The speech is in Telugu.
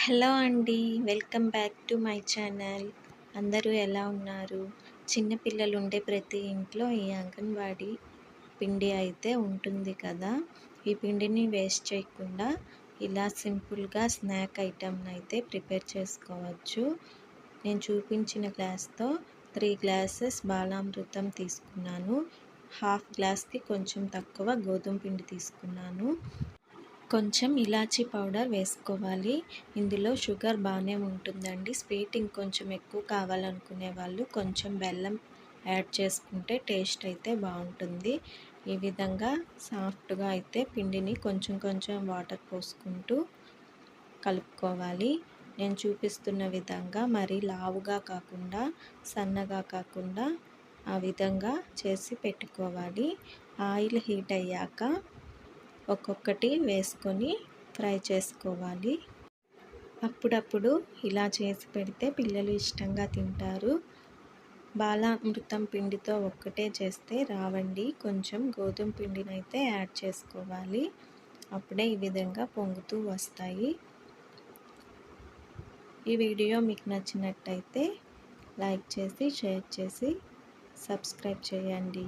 హలో అండి. Welcome back to my channel. అందరూ ఎలా ఉన్నారు? చిన్న పిల్లలు ఉండే ప్రతి ఇంట్లో ఈ అంగన్వాడీ పిండి అయితే ఉంటుంది కదా! ఈ పిండిని వేస్ట్ చేయకుండా ఇలా సింపుల్‌గా స్నాక్ ఐటెమ్‌ని అయితే ప్రిపేర్ చేసుకోవచ్చు. నేను చూపించిన గ్లాస్‌తో 3 గ్లాసెస్ బాలామృతం తీసుకున్నాను. హాఫ్ గ్లాస్‌కి కొంచెం తక్కువ గోధుమ పిండి తీసుకున్నాను. కొంచెం ఇలాచీ పౌడర్ వేసుకోవాలి. ఇందులో షుగర్ బాగానే ఉంటుందండి. స్వీట్ ఇంకొంచెం ఎక్కువ కావాలనుకునే వాళ్ళు కొంచెం బెల్లం యాడ్ చేసుకుంటే టేస్ట్ అయితే బాగుంటుంది. ఈ విధంగా సాఫ్ట్గా అయితే పిండిని కొంచెం కొంచెం వాటర్ పోసుకుంటూ కలుపుకోవాలి. నేను చూపిస్తున్న విధంగా మరీ లావుగా కాకుండా సన్నగా కాకుండా ఆ విధంగా చేసి పెట్టుకోవాలి. ఆయిల్ హీట్ అయ్యాక ఒక్కొక్కటి వేసుకొని ఫ్రై చేసుకోవాలి. అప్పుడప్పుడు ఇలా చేసి పెడితే పిల్లలు ఇష్టంగా తింటారు. బాలామృతం పిండితో ఒక్కటే చేస్తే రావండి. కొంచెం గోధుమ పిండినైతే యాడ్ చేసుకోవాలి. అప్పుడే ఈ విధంగా పొంగుతూ వస్తాయి. ఈ వీడియో మీకు నచ్చినట్టయితే లైక్ చేసి షేర్ చేసి సబ్స్క్రైబ్ చేయండి.